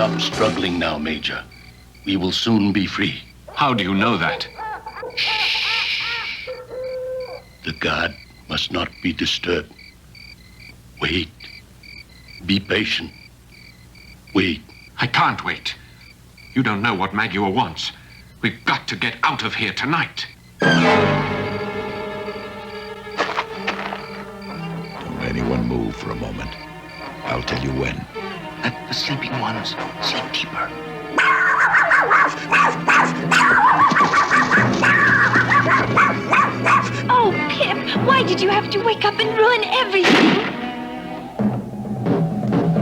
Stop struggling now, Major. We will soon be free. How do you know that? The guard must not be disturbed. Wait. Be patient. Wait. I can't wait. You don't know what Magua wants. We've got to get out of here tonight. Don't anyone move for a moment. I'll tell you when. Let the sleeping ones sleep deeper. Oh, Pip, why did you have to wake up and ruin everything?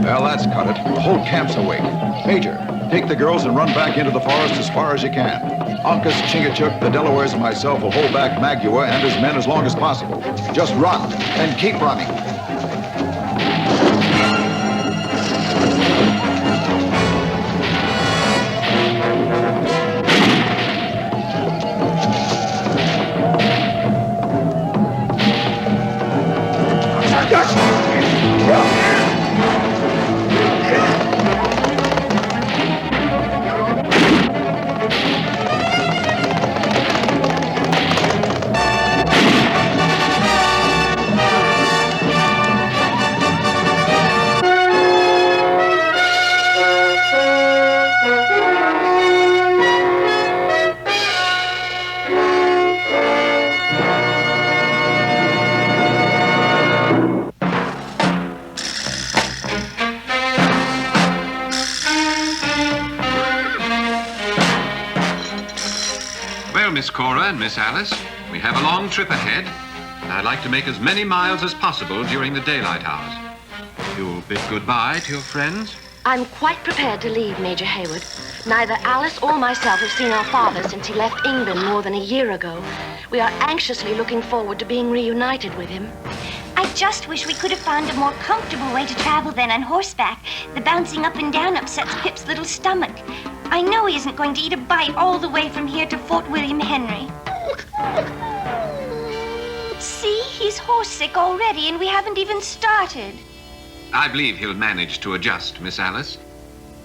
Well, that's cut it. The whole camp's awake. Major, take the girls and run back into the forest as far as you can. Uncas, Chingachgook, the Delawares, and myself will hold back Magua and his men as long as possible. Just run, and keep running. Miss Cora and Miss Alice, we have a long trip ahead, and I'd like to make as many miles as possible during the daylight hours. You'll bid goodbye to your friends? I'm quite prepared to leave, Major Hayward. Neither Alice or myself have seen our father since he left England more than a year ago. We are anxiously looking forward to being reunited with him. I just wish we could have found a more comfortable way to travel than on horseback. The bouncing up and down upsets Pip's little stomach. I know he isn't going to eat a bite all the way from here to Fort William Henry. See, he's horse-sick already, and we haven't even started. I believe he'll manage to adjust, Miss Alice.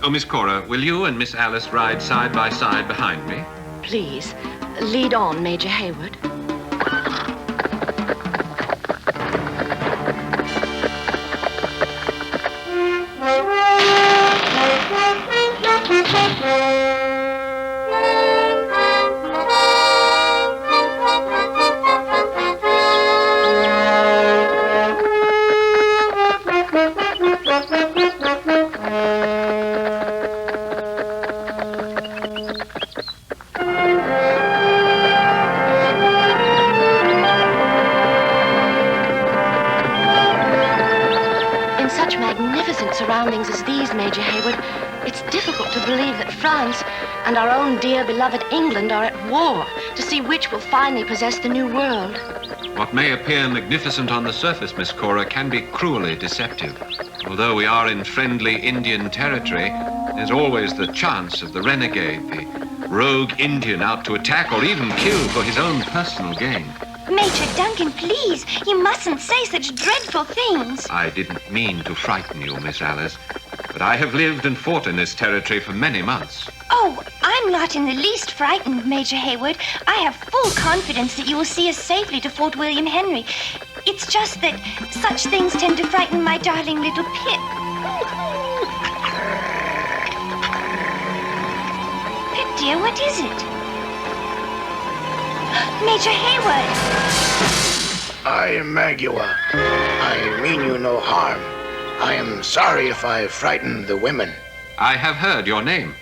Oh, Miss Cora, will you and Miss Alice ride side by side behind me? Please, lead on, Major Hayward. Surroundings as these, Major Hayward, it's difficult to believe that France and our own dear beloved England are at war to see which will finally possess the new world. What may appear magnificent on the surface, Miss Cora, can be cruelly deceptive. Although we are in friendly Indian territory, there's always the chance of the renegade, the rogue Indian out to attack or even kill for his own personal gain. Major Duncan, please, you mustn't say such dreadful things. I didn't mean to frighten you, Miss Alice, but I have lived and fought in this territory for many months. Oh, I'm not in the least frightened, Major Hayward. I have full confidence that you will see us safely to Fort William Henry. It's just that such things tend to frighten my darling little Pip. Pip, dear, what is it? Major Hayward! I am Magua. I mean you no harm. I am sorry if I frightened the women. I have heard your name.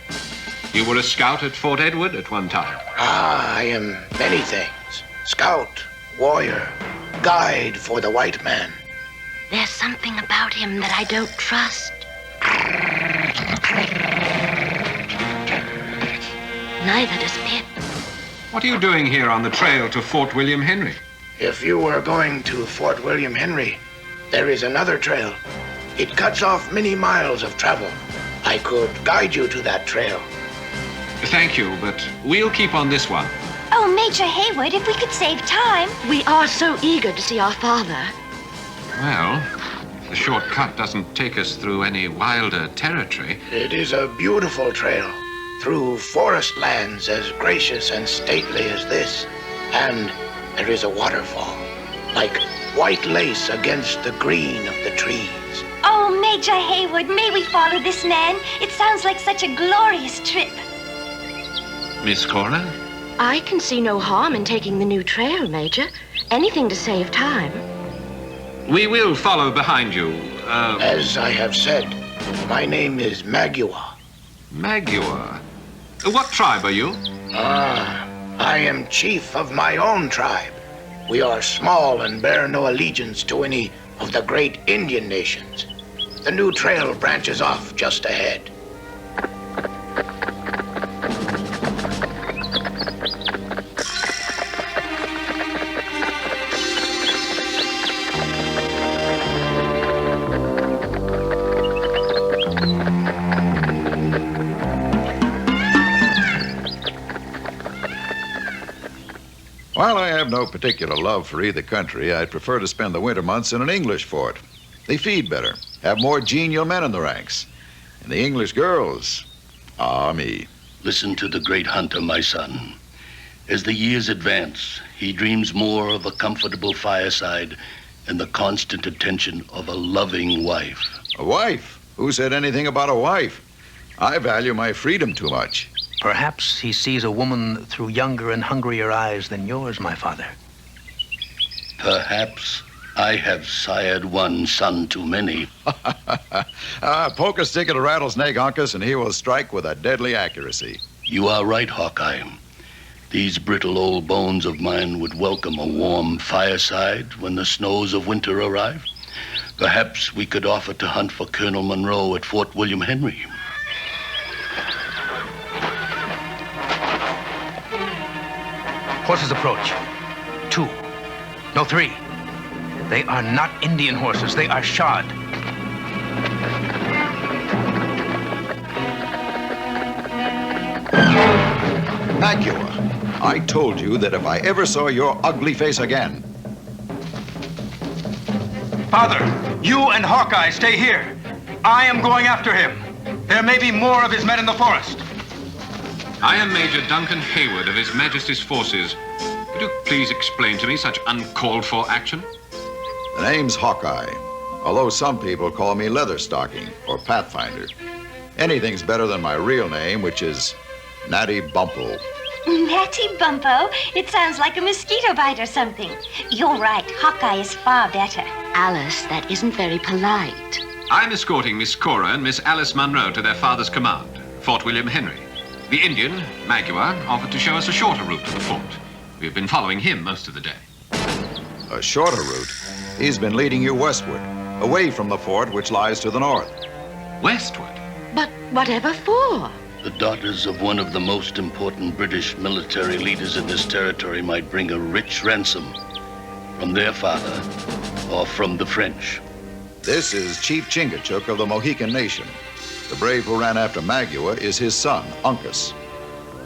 You were a scout at Fort Edward at one time. Ah, I am many things. Scout, warrior, guide for the white man. There's something about him that I don't trust. Neither does Pip. What are you doing here on the trail to Fort William Henry? If you were going to Fort William Henry, there is another trail. It cuts off many miles of travel. I could guide you to that trail. Thank you, but we'll keep on this one. Oh, Major Hayward, if we could save time. We are so eager to see our father. Well, The short cut doesn't take us through any wilder territory. It is a beautiful trail through forest lands as gracious and stately as this. And there is a waterfall, like white lace against the green of the trees. Oh, Major Hayward, may we follow this man? It sounds like such a glorious trip. Miss Cora? I can see no harm in taking the new trail, Major. Anything to save time. We will follow behind you. As I have said, my name is Magua. Magua? What tribe are you? I am chief of my own tribe. We are small and bear no allegiance to any of the great Indian nations. The new trail branches off just ahead. While I have no particular love for either country, I'd prefer to spend the winter months in an English fort. They feed better, have more genial men in the ranks. And the English girls, me. Listen to the great hunter, my son. As the years advance, he dreams more of a comfortable fireside and the constant attention of a loving wife. A wife? Who said anything about a wife? I value my freedom too much. Perhaps he sees a woman through younger and hungrier eyes than yours, my father. Perhaps I have sired one son too many. Poke a stick at a rattlesnake, Uncas, and he will strike with a deadly accuracy. You are right, Hawkeye. These brittle old bones of mine would welcome a warm fireside when the snows of winter arrive. Perhaps we could offer to hunt for Colonel Monroe at Fort William Henry. Horses approach. 2. No, 3. They are not Indian horses. They are shod. Magua, I told you that if I ever saw your ugly face again. Father, you and Hawkeye stay here. I am going after him. There may be more of his men in the forest. I am Major Duncan Hayward of His Majesty's forces. Could you please explain to me such uncalled for action? The name's Hawkeye, although some people call me Leatherstocking or Pathfinder. Anything's better than my real name, which is Natty Bumpo. Natty Bumpo? It sounds like a mosquito bite or something. You're right, Hawkeye is far better. Alice, that isn't very polite. I'm escorting Miss Cora and Miss Alice Munro to their father's command, Fort William Henry. The Indian, Magua, offered to show us a shorter route to the fort. We've been following him most of the day. A shorter route? He's been leading you westward, away from the fort which lies to the north. Westward? But whatever for? The daughters of one of the most important British military leaders in this territory might bring a rich ransom from their father or from the French. This is Chief Chingachgook of the Mohican Nation. The brave who ran after Magua is his son, Uncas.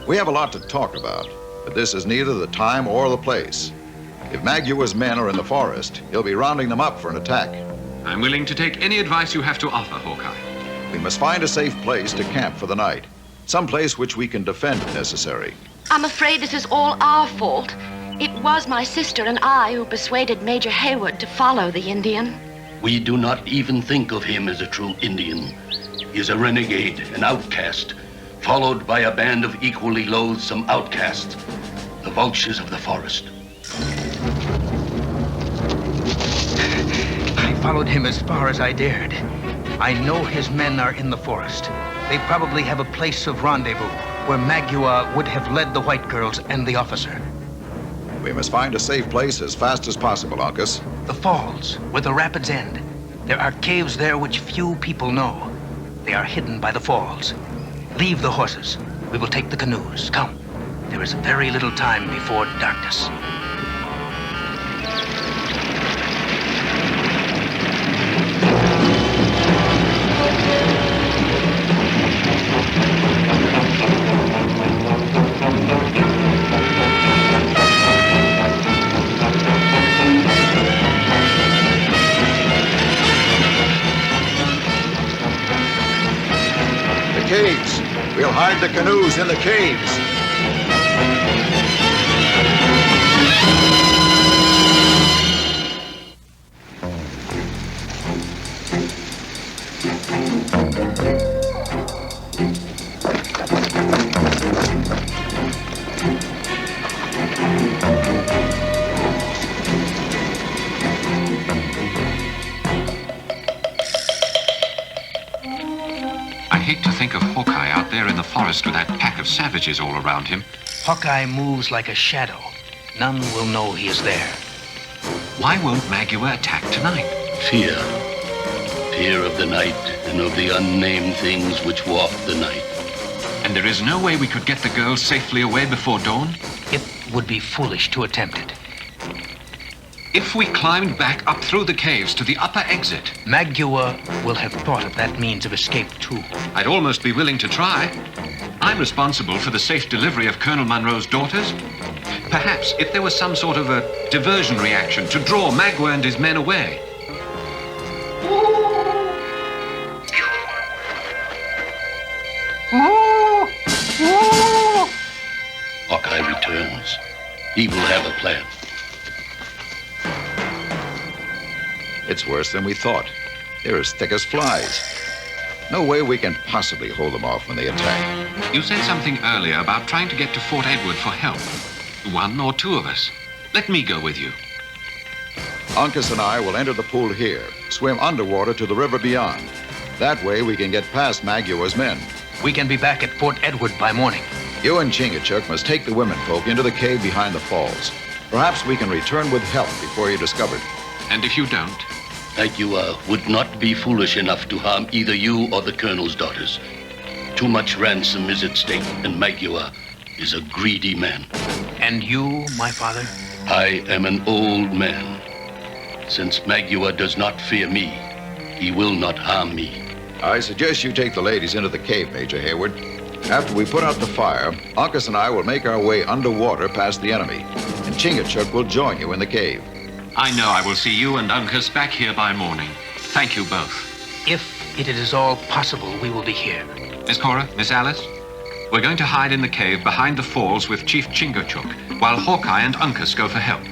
We have a lot to talk about, but this is neither the time or the place. If Magua's men are in the forest, he'll be rounding them up for an attack. I'm willing to take any advice you have to offer, Hawkeye. We must find a safe place to camp for the night. Some place which we can defend if necessary. I'm afraid this is all our fault. It was my sister and I who persuaded Major Hayward to follow the Indian. We do not even think of him as a true Indian. He is a renegade, an outcast, followed by a band of equally loathsome outcasts, the vultures of the forest. I followed him as far as I dared. I know his men are in the forest. They probably have a place of rendezvous where Magua would have led the white girls and the officer. We must find a safe place as fast as possible, Uncas. The falls, where the rapids end. There are caves there which few people know. They are hidden by the falls. Leave the horses. We will take the canoes. Come. There is very little time before darkness. hide the canoes in the caves. With that pack of savages all around him. Hawkeye moves like a shadow. None will know he is there. Why won't Magua attack tonight? Fear. Fear of the night and of the unnamed things which walk the night. And there is no way we could get the girls safely away before dawn? It would be foolish to attempt it. If we climbed back up through the caves to the upper exit... Magua will have thought of that means of escape, too. I'd almost be willing to try. I'm responsible for the safe delivery of Colonel Munro's daughters. Perhaps if there was some sort of a diversion reaction to draw Magua and his men away. Hawkeye returns. He will have a plan. It's worse than we thought. They're as thick as flies. No way we can possibly hold them off when they attack. You said something earlier about trying to get to Fort Edward for help. One or two of us. Let me go with you. Uncas and I will enter the pool here, swim underwater to the river beyond. That way we can get past Magua's men. We can be back at Fort Edward by morning. You and Chingachgook must take the women folk into the cave behind the falls. Perhaps we can return with help before you're discovered. And if you don't? Magua would not be foolish enough to harm either you or the Colonel's daughters. Too much ransom is at stake, and Magua is a greedy man. And you, my father? I am an old man. Since Magua does not fear me, he will not harm me. I suggest you take the ladies into the cave, Major Hayward. After we put out the fire, Uncas and I will make our way underwater past the enemy, and Chingachgook will join you in the cave. I know I will see you and Uncas back here by morning. Thank you both. If it is all possible, we will be here. Miss Cora, Miss Alice, we're going to hide in the cave behind the falls with Chief Chingachgook, while Hawkeye and Uncas go for help.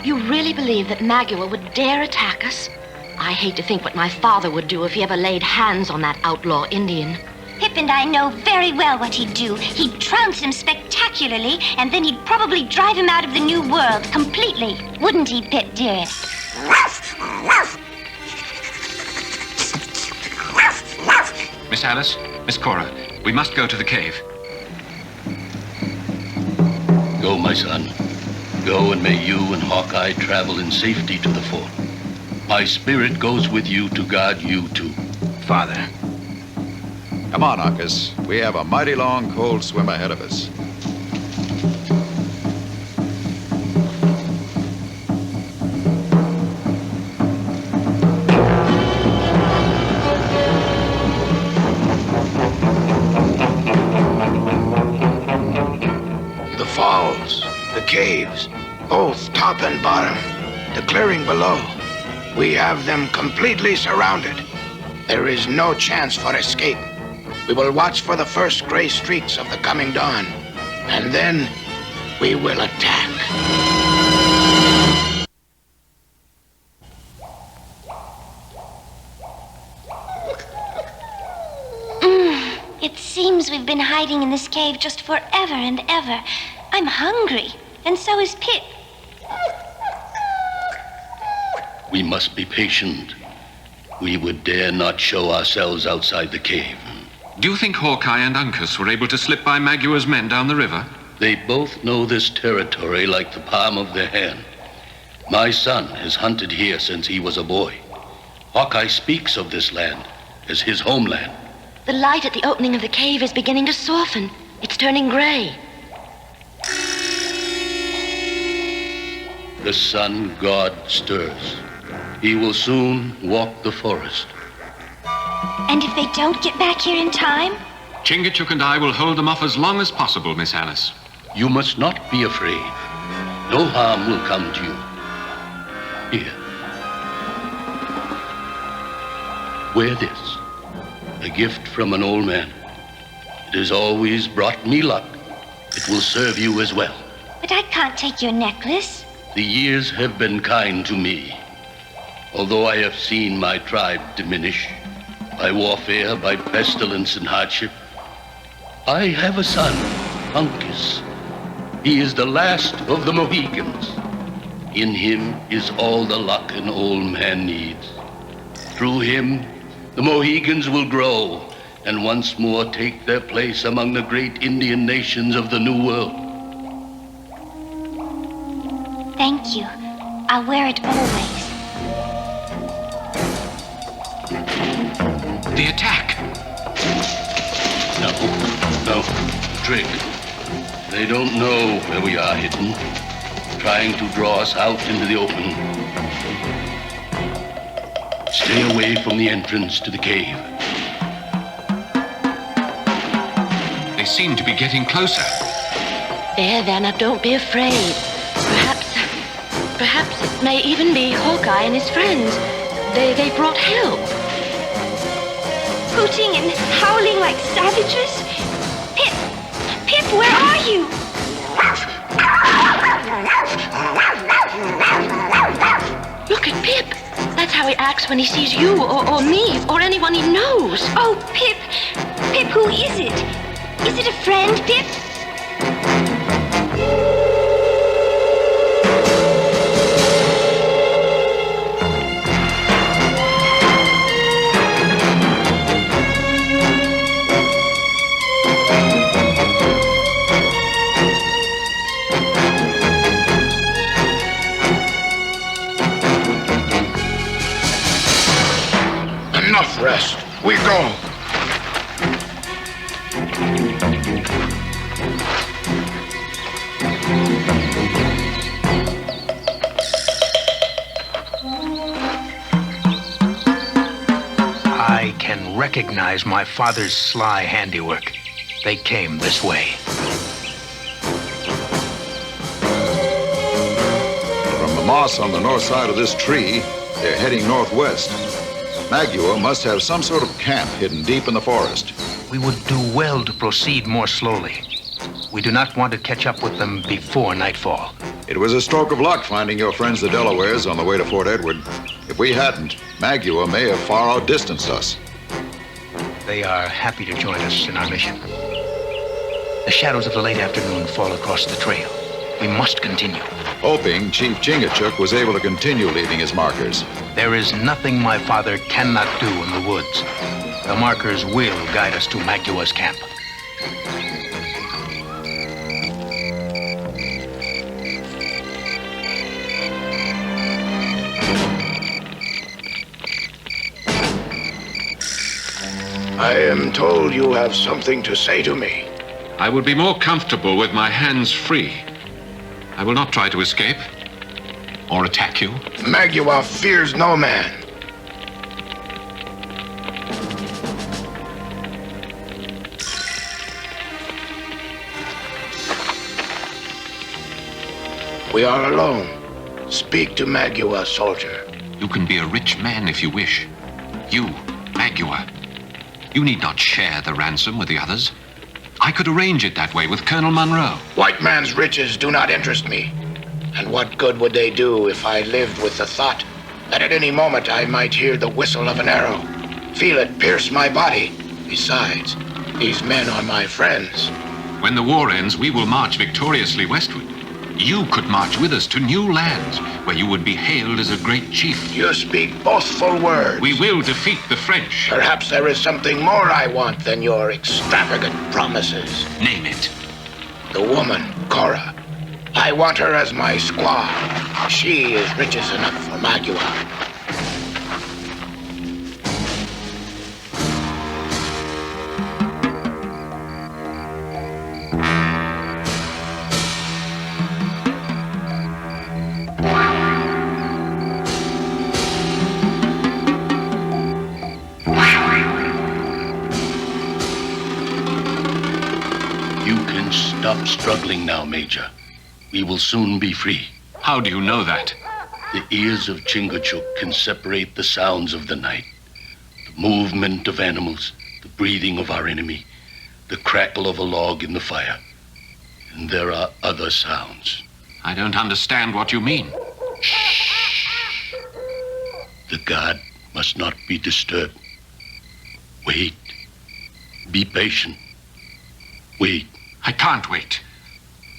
You really believe that Magua would dare attack us? I hate to think what my father would do if he ever laid hands on that outlaw Indian. Pip and I know very well what he'd do. He'd trounce him spectacularly, and then he'd probably drive him out of the New World completely. Wouldn't he, Pip, dearest? Miss Alice, Miss Cora, we must go to the cave. Go, my son. Go, and may you and Hawkeye travel in safety to the fort. My spirit goes with you to guard you, too. Father. Come on, Uncas. We have a mighty long, cold swim ahead of us. The falls, the caves, both top and bottom, the clearing below. We have them completely surrounded. There is no chance for escape. We will watch for the first gray streaks of the coming dawn, and then we will attack. It seems we've been hiding in this cave just forever and ever. I'm hungry, and so is Pip. We must be patient. We would dare not show ourselves outside the cave. Do you think Hawkeye and Uncas were able to slip by Magua's men down the river? They both know this territory like the palm of their hand. My son has hunted here since he was a boy. Hawkeye speaks of this land as his homeland. The light at the opening of the cave is beginning to soften. It's turning gray. The sun god stirs. He will soon walk the forest. And if they don't get back here in time? Chingachgook and I will hold them off as long as possible, Miss Alice. You must not be afraid. No harm will come to you. Here. Wear this. A gift from an old man. It has always brought me luck. It will serve you as well. But I can't take your necklace. The years have been kind to me. Although I have seen my tribe diminish by warfare, by pestilence and hardship, I have a son, Uncas. He is the last of the Mohicans. In him is all the luck an old man needs. Through him, the Mohicans will grow and once more take their place among the great Indian nations of the New World. Thank you. I'll wear it always. The attack! No. Trick. They don't know where we are hidden, trying to draw us out into the open. Stay away from the entrance to the cave. They seem to be getting closer. There, now don't be afraid. Perhaps it may even be Hawkeye and his friends. They brought help. Hooting and howling like savages? Pip, where are you? Look at Pip. That's how he acts when he sees you or me or anyone he knows. Oh, Pip, who is it? Is it a friend, Pip? Enough rest. We go. I can recognize my father's sly handiwork. They came this way. From the moss on the north side of this tree, they're heading northwest. Magua must have some sort of camp hidden deep in the forest. We would do well to proceed more slowly. We do not want to catch up with them before nightfall. It was a stroke of luck finding your friends the Delawares on the way to Fort Edward. If we hadn't, Magua may have far outdistanced us. They are happy to join us in our mission. The shadows of the late afternoon fall across the trail. We must continue. Hoping Chief Chingachgook was able to continue leaving his markers. There is nothing my father cannot do in the woods. The markers will guide us to Magua's camp. I am told you have something to say to me. I would be more comfortable with my hands free. I will not try to escape or attack you. Magua fears no man. We are alone. Speak to Magua, soldier. You can be a rich man if you wish. You, Magua. You need not share the ransom with the others. I could arrange it that way with Colonel Monroe. White man's riches do not interest me. And what good would they do if I lived with the thought that at any moment I might hear the whistle of an arrow, feel it pierce my body? Besides, these men are my friends. When the war ends, we will march victoriously westward. You could march with us to new lands, where you would be hailed as a great chief. You speak boastful words. We will defeat the French. Perhaps there is something more I want than your extravagant promises. Name it. The woman, Cora. I want her as my squaw. She is riches enough for Magua. Stop struggling now, Major. We will soon be free. How do you know that? The ears of Chingachgook can separate the sounds of the night, the movement of animals, the breathing of our enemy, the the crackle of a log in the fire. And there are other sounds. I don't understand what you mean. Shh. The guard must not be disturbed. Wait. Be patient. Wait. I can't wait.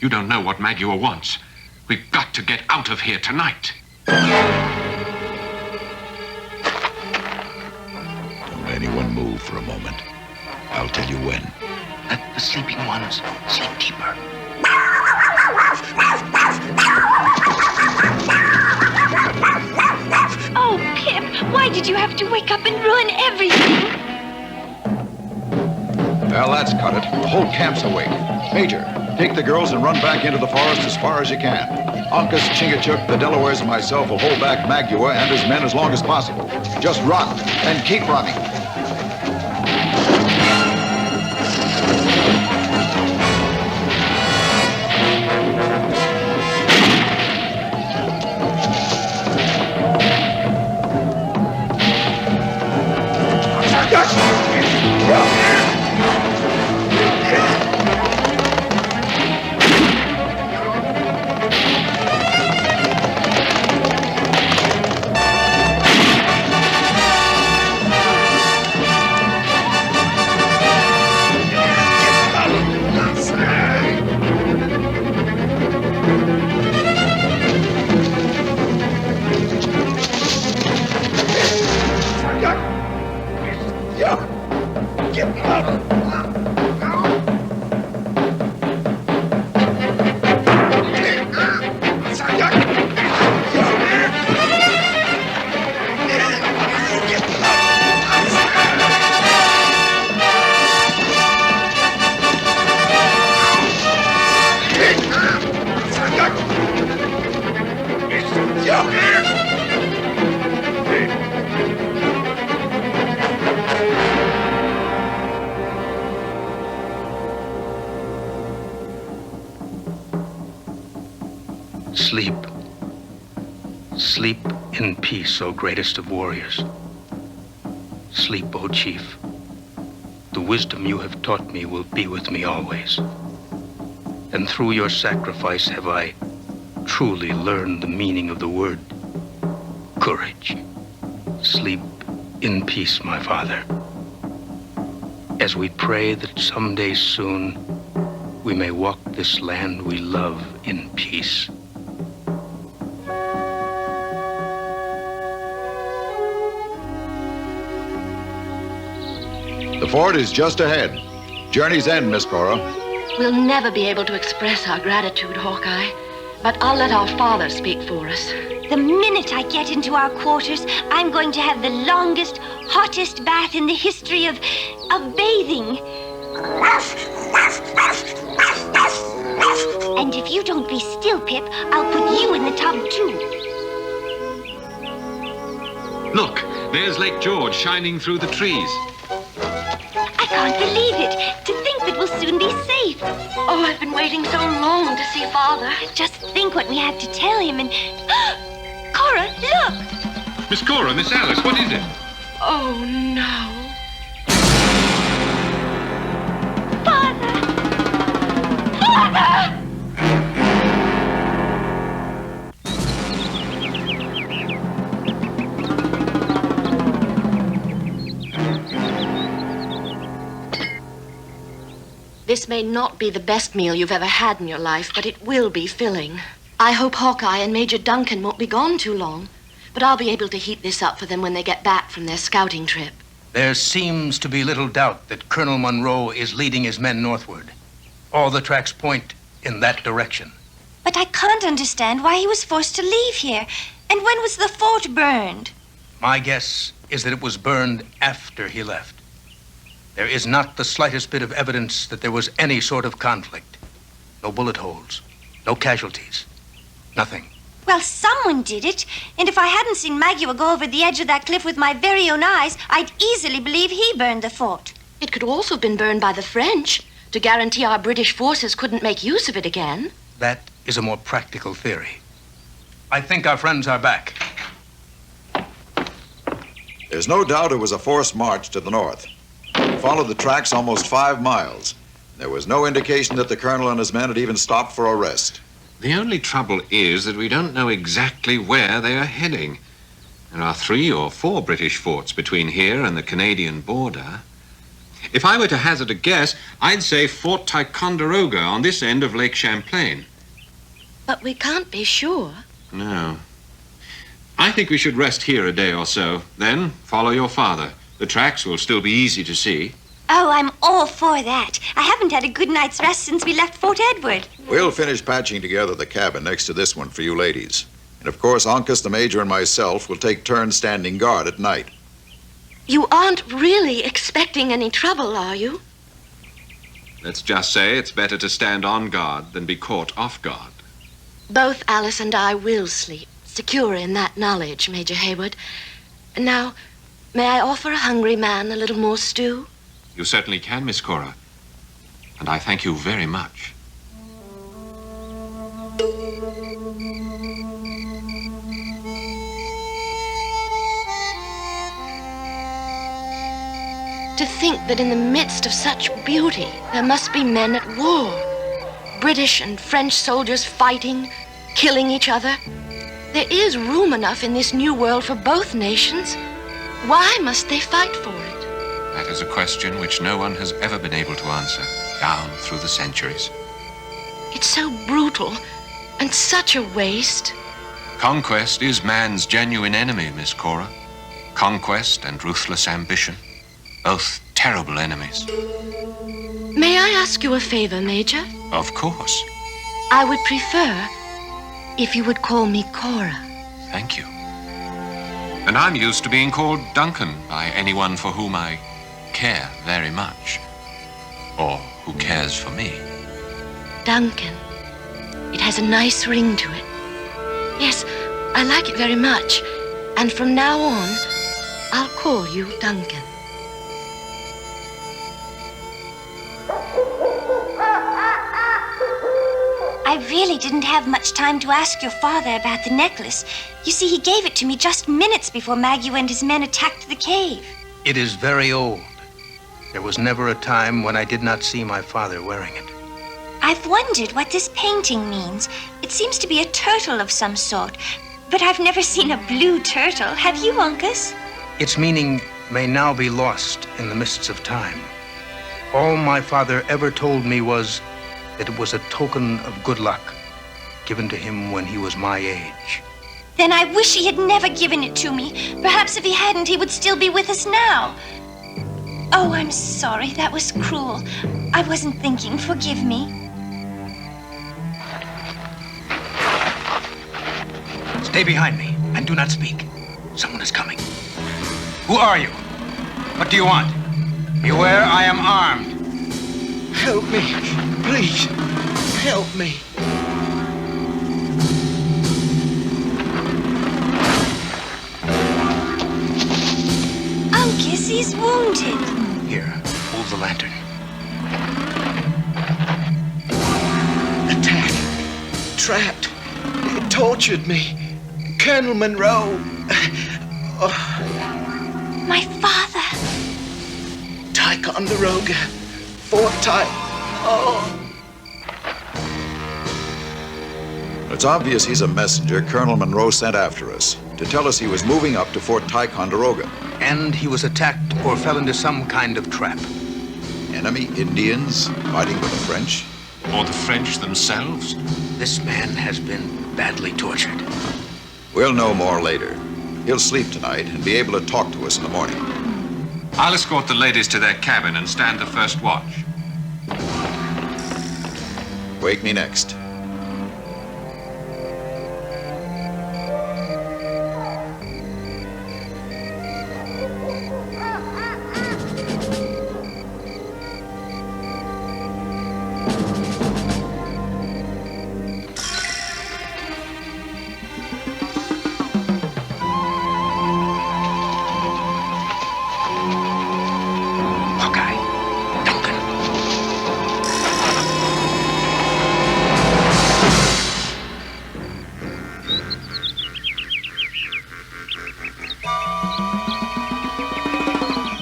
You don't know what Magua wants. We've got to get out of here tonight. Don't let anyone move for a moment. I'll tell you when. Let the sleeping ones sleep deeper. Oh, Pip, why did you have to wake up and ruin everything? Well, that's cut it. The whole camp's awake. Major, take the girls and run back into the forest as far as you can. Uncas, Chingachgook, the Delawares, and myself will hold back Magua and his men as long as possible. Just run, and keep running. Sleep. Sleep in peace, O greatest of warriors. Sleep, O chief. The wisdom you have taught me will be with me always. And through your sacrifice have I truly learned the meaning of the word courage. Sleep in peace, my father. As we pray that someday soon we may walk this land we love in peace. The fort is just ahead. Journey's end, Miss Cora. We'll never be able to express our gratitude, Hawkeye, but I'll let our father speak for us. The minute I get into our quarters, I'm going to have the longest, hottest bath in the history of bathing. And if you don't be still, Pip, I'll put you in the tub, too. Look, there's Lake George shining through the trees. I can't believe it. To think that we'll soon be safe. Oh, I've been waiting so long to see Father. Just think what we have to tell him and... Cora, look! Miss Cora, Miss Alice, what is it? Oh, no. Father! Father! This may not be the best meal you've ever had in your life, but it will be filling. I hope Hawkeye and Major Duncan won't be gone too long, but I'll be able to heat this up for them when they get back from their scouting trip. There seems to be little doubt that Colonel Monroe is leading his men northward. All the tracks point in that direction. But I can't understand why he was forced to leave here. And when was the fort burned? My guess is that it was burned after he left. There is not the slightest bit of evidence that there was any sort of conflict. No bullet holes, no casualties, nothing. Well, someone did it. And if I hadn't seen Magua go over the edge of that cliff with my very own eyes, I'd easily believe he burned the fort. It could also have been burned by the French to guarantee our British forces couldn't make use of it again. That is a more practical theory. I think our friends are back. There's no doubt it was a forced march to the north. We followed the tracks almost 5 miles. There was no indication that the colonel and his men had even stopped for a rest. The only trouble is that we don't know exactly where they are heading. There are 3 or 4 British forts between here and the Canadian border. If I were to hazard a guess, I'd say Fort Ticonderoga on this end of Lake Champlain. But we can't be sure. No. I think we should rest here a day or so. Then follow your father. The tracks will still be easy to see. Oh, I'm all for that. I haven't had a good night's rest since we left Fort Edward. We'll finish patching together the cabin next to this one for you ladies. And of course, Uncas, the Major, and myself will take turns standing guard at night. You aren't really expecting any trouble, are you? Let's just say it's better to stand on guard than be caught off guard. Both Alice and I will sleep, secure in that knowledge, Major Hayward. Now, may I offer a hungry man a little more stew? You certainly can, Miss Cora. And I thank you very much. To think that in the midst of such beauty, there must be men at war. British and French soldiers fighting, killing each other. There is room enough in this new world for both nations. Why must they fight for it? That is a question which no one has ever been able to answer, down through the centuries. It's so brutal and such a waste. Conquest is man's genuine enemy, Miss Cora. Conquest and ruthless ambition, both terrible enemies. May I ask you a favor, Major? Of course. I would prefer if you would call me Cora. Thank you. And I'm used to being called Duncan by anyone for whom I care very much, or who cares for me. Duncan. It has a nice ring to it. Yes, I like it very much. And from now on, I'll call you Duncan. I really didn't have much time to ask your father about the necklace. You see, he gave it to me just minutes before Maggie and his men attacked the cave. It is very old. There was never a time when I did not see my father wearing it. I've wondered what this painting means. It seems to be a turtle of some sort, but I've never seen a blue turtle. Have you, Uncas? Its meaning may now be lost in the mists of time. All my father ever told me was that it was a token of good luck given to him when he was my age. Then I wish he had never given it to me. Perhaps if he hadn't, he would still be with us now. Oh, I'm sorry. That was cruel. I wasn't thinking. Forgive me. Stay behind me and do not speak. Someone is coming. Who are you? What do you want? Beware, I am armed. Help me, please. Help me. Uncas, he's wounded. Here, hold the lantern. Attacked. Trapped. It tortured me. Colonel Monroe. My father. Ticonderoga. Fort It's obvious he's a messenger Colonel Monroe sent after us to tell us he was moving up to Fort Ticonderoga. And he was attacked or fell into some kind of trap. Enemy Indians fighting with the French? Or the French themselves? This man has been badly tortured. We'll know more later. He'll sleep tonight and be able to talk to us in the morning. I'll escort the ladies to their cabin and stand the first watch. Wake me next.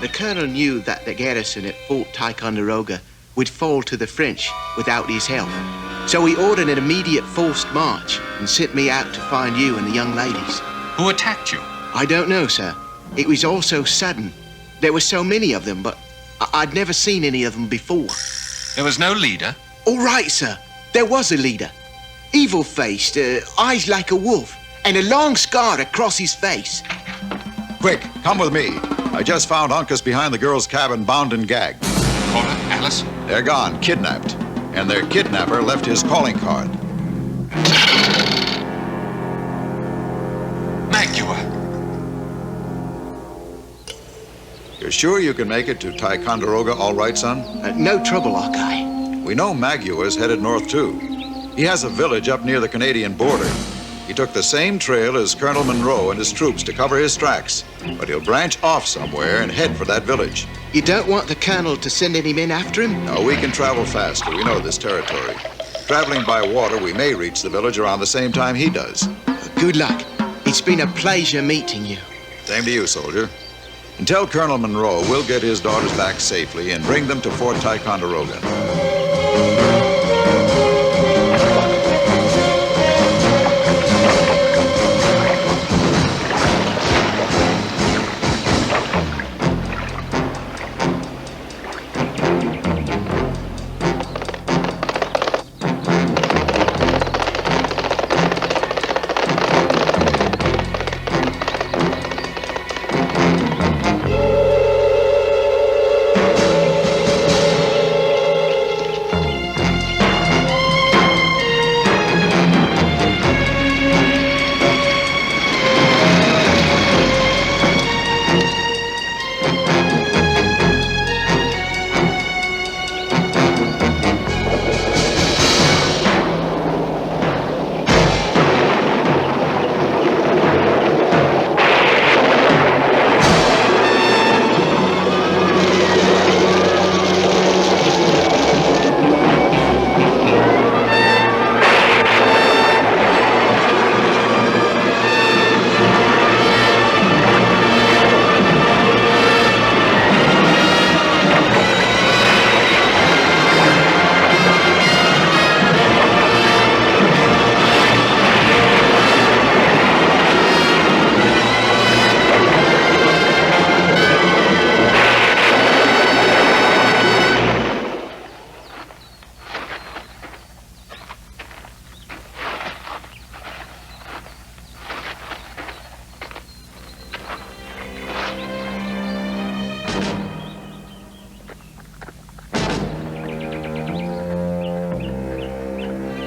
The colonel knew that the garrison at Fort Ticonderoga would fall to the French without his help. So he ordered an immediate forced march and sent me out to find you and the young ladies. Who attacked you? I don't know, sir. It was all so sudden. There were so many of them, but I'd never seen any of them before. There was no leader? All right, sir. There was a leader. Evil-faced, eyes like a wolf, and a long scar across his face. Quick, come with me. I just found Uncas behind the girls' cabin, bound and gagged. Cora, Alice? They're gone, kidnapped. And their kidnapper left his calling card. Magua! You're sure you can make it to Ticonderoga all right, son? No trouble, Hawkeye. We know Magua's headed north, too. He has a village up near the Canadian border. He took the same trail as Colonel Monroe and his troops to cover his tracks, but he'll branch off somewhere and head for that village. You don't want the colonel to send any men after him? No, we can travel faster. We know this territory. Traveling by water, we may reach the village around the same time he does. Good luck. It's been a pleasure meeting you. Same to you, soldier. And tell Colonel Monroe we'll get his daughters back safely and bring them to Fort Ticonderoga.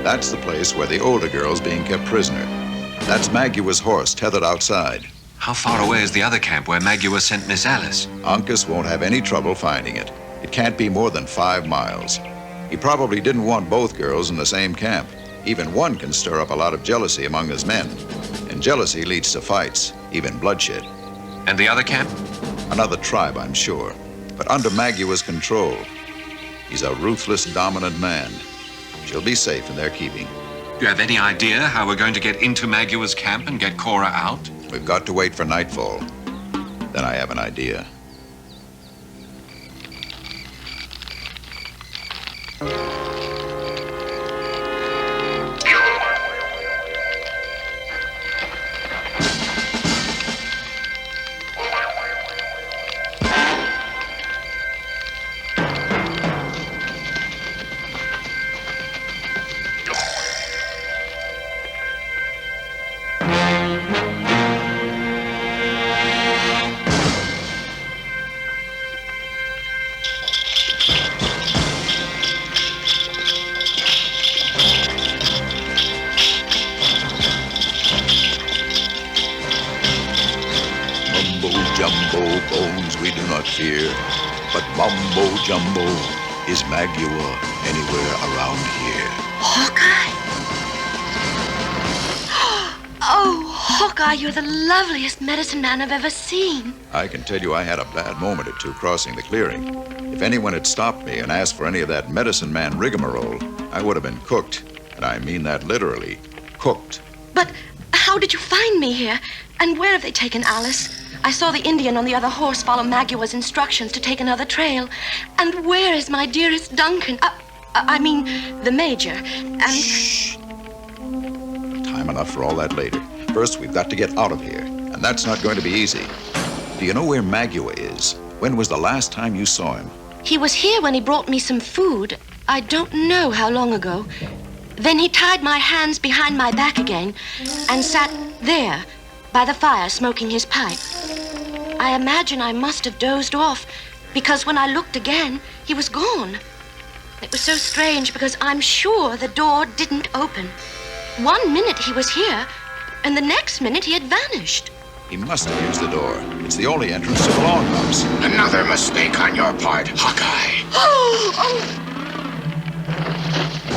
That's the place where the older girl's being kept prisoner. That's Magua's horse tethered outside. How far away is the other camp where Magua sent Miss Alice? Uncas won't have any trouble finding it. It can't be more than 5 miles. He probably didn't want both girls in the same camp. Even one can stir up a lot of jealousy among his men. And jealousy leads to fights, even bloodshed. And the other camp? Another tribe, I'm sure, but under Magua's control. He's a ruthless, dominant man. She'll be safe in their keeping. Do you have any idea how we're going to get into Magua's camp and get Cora out? We've got to wait for nightfall. Then I have an idea. Jumbo, is Magua anywhere around here? Hawkeye? Oh, Hawkeye, you're the loveliest medicine man I've ever seen. I can tell you I had a bad moment or two crossing the clearing. If anyone had stopped me and asked for any of that medicine man rigmarole, I would have been cooked. And I mean that literally. Cooked. But How did you find me here? And where have they taken Alice? I saw the Indian on the other horse follow Magua's instructions to take another trail. And where is my dearest Duncan? I mean, the Major. And... Shh. Time enough for all that later. First, we've got to get out of here. And that's not going to be easy. Do you know where Magua is? When was the last time you saw him? He was here when he brought me some food. I don't know how long ago. Then he tied my hands behind my back again and sat there by the fire smoking his pipe. I imagine I must have dozed off because when I looked again, he was gone. It was so strange because I'm sure the door didn't open. 1 minute he was here and the next minute he had vanished. He must have used the door. It's the only entrance to the longhouse. Another mistake on your part, Hawkeye.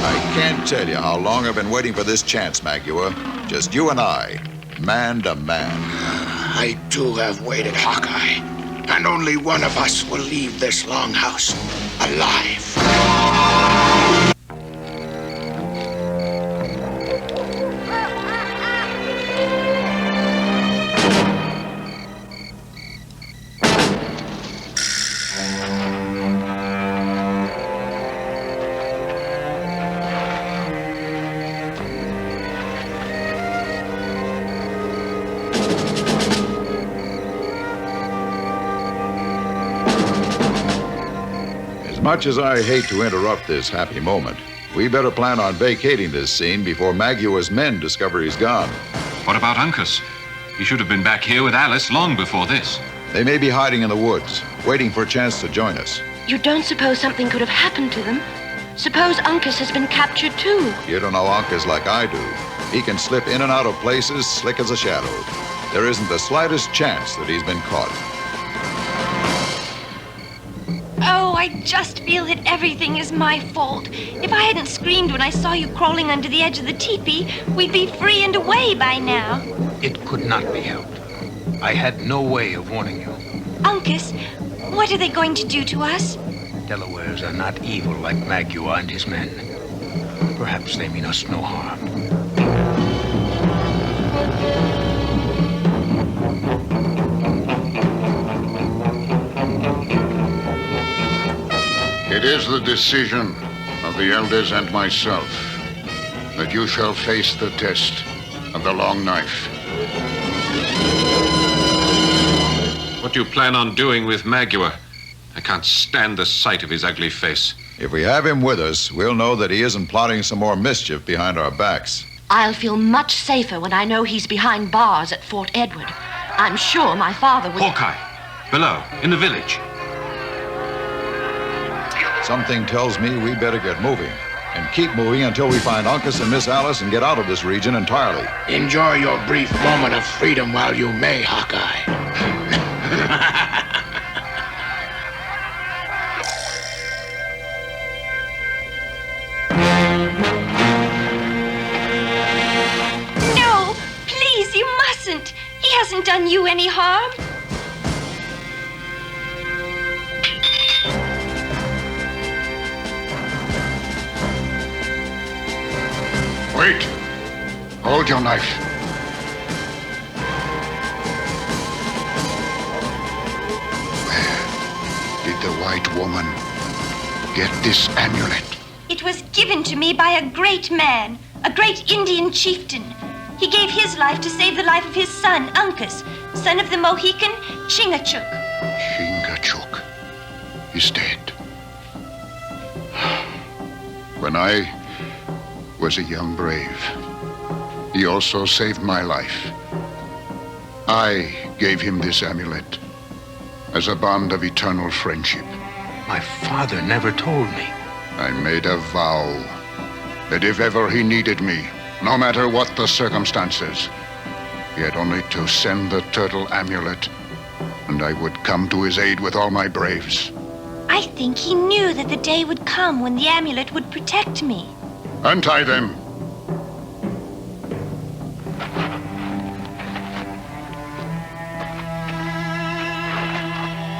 I can't tell you how long I've been waiting for this chance, Magua. Just you and I, man to man. I too have waited, Hawkeye. And only one of us will leave this longhouse alive. As much as I hate to interrupt this happy moment, we better plan on vacating this scene before Magua's men discover he's gone. What about Uncas? He should have been back here with Alice long before this. They may be hiding in the woods, waiting for a chance to join us. You don't suppose something could have happened to them? Suppose Uncas has been captured too? You don't know Uncas like I do. He can slip in and out of places slick as a shadow. There isn't the slightest chance that he's been caught. Oh, I just feel that everything is my fault. If I hadn't screamed when I saw you crawling under the edge of the teepee, we'd be free and away by now. It could not be helped. I had no way of warning you. Uncas, what are they going to do to us? Delawares are not evil like Magua and his men. Perhaps they mean us no harm. It is the decision of the elders and myself that you shall face the test of the long knife. What do you plan on doing with Magua? I can't stand the sight of his ugly face. If we have him with us, we'll know that he isn't plotting some more mischief behind our backs. I'll feel much safer when I know he's behind bars at Fort Edward. I'm sure my father would... Hawkeye, below, in the village. Something tells me we better get moving. And keep moving until we find Uncas and Miss Alice and get out of this region entirely. Enjoy your brief moment of freedom while you may, Hawkeye. No, please, you mustn't. He hasn't done you any harm. Wait! Hold your knife. Where did the white woman get this amulet? It was given to me by a great man, a great Indian chieftain. He gave his life to save the life of his son, Uncas, son of the Mohican Chingachgook. Chingachgook is dead. When I was a young brave, he also saved my life. I gave him this amulet as a bond of eternal friendship. My father never told me. I made a vow that if ever he needed me, no matter what the circumstances, he had only to send the turtle amulet, and I would come to his aid with all my braves. I think he knew that the day would come when the amulet would protect me. Untie them.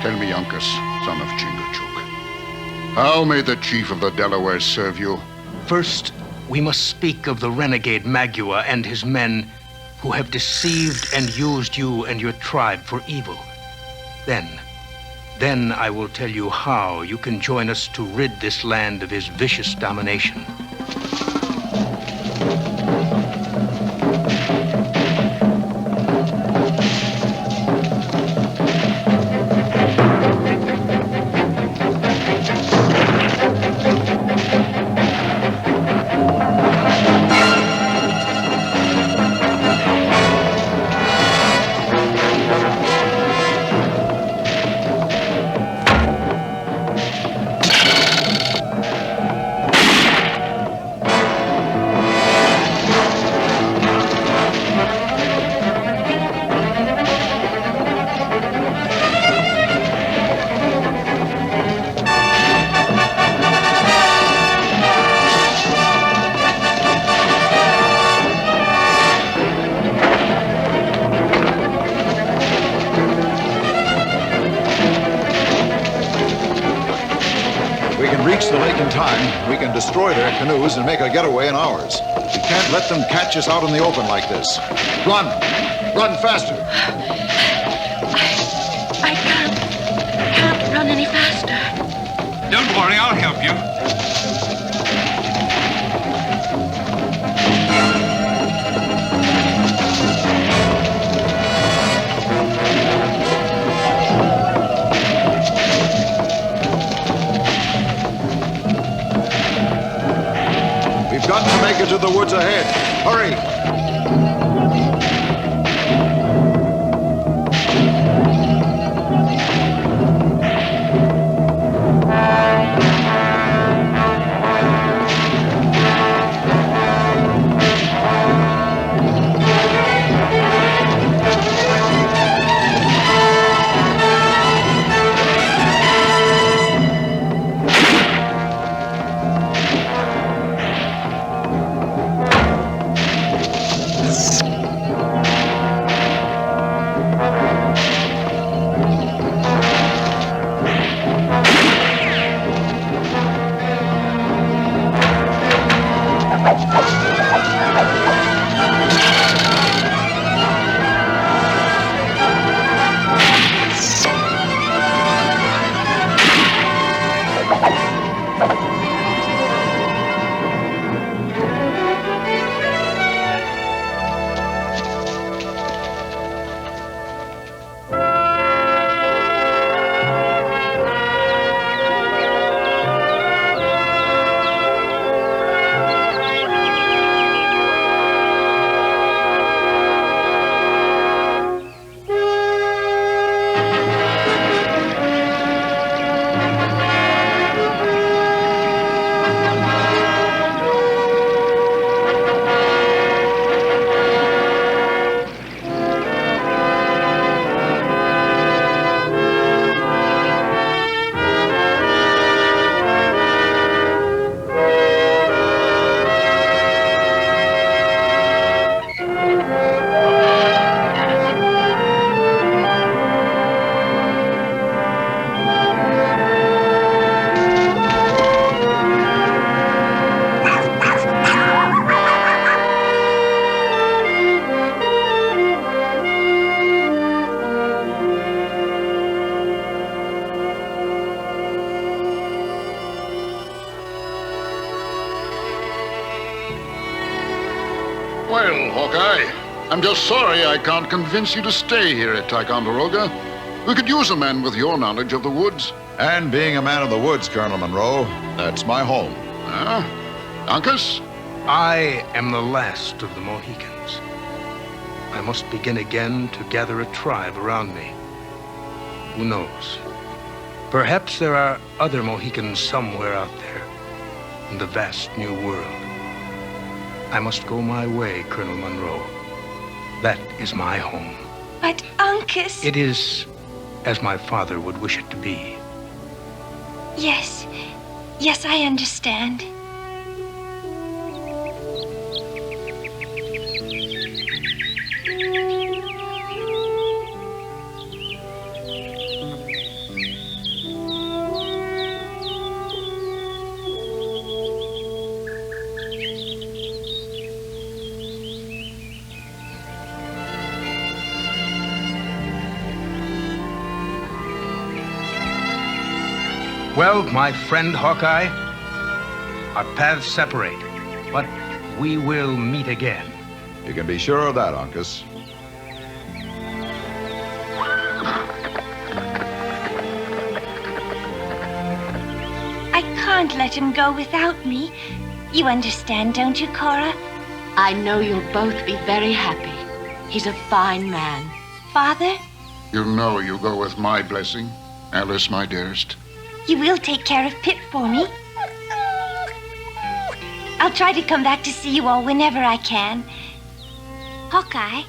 Tell me, Uncas, son of Chingachgook, how may the chief of the Delawares serve you? First, we must speak of the renegade Magua and his men who have deceived and used you and your tribe for evil. Then I will tell you how you can join us to rid this land of his vicious domination. Destroy their canoes and make a getaway in ours. We can't let them catch us out in the open like this. Run! Run faster! I can't run any faster. Don't worry, I'll help you. Got to make it to the woods ahead. Hurry! Well, Hawkeye, I'm just sorry I can't convince you to stay here at Ticonderoga. We could use a man with your knowledge of the woods. And being a man of the woods, Colonel Monroe, that's my home. Uncas? I am the last of the Mohicans. I must begin again to gather a tribe around me. Who knows? Perhaps there are other Mohicans somewhere out there in the vast new world. I must go my way, Colonel Monroe. That is my home. But, Uncas... It is as my father would wish it to be. Yes. Yes, I understand. Well, my friend Hawkeye, our paths separate, but we will meet again. You can be sure of that, Uncas. I can't let him go without me. You understand, don't you, Cora? I know you'll both be very happy. He's a fine man. Father, You know you go with my blessing, Alice, my dearest. you will take care of Pip for me. I'll try to come back to see you all whenever I can. Hawkeye,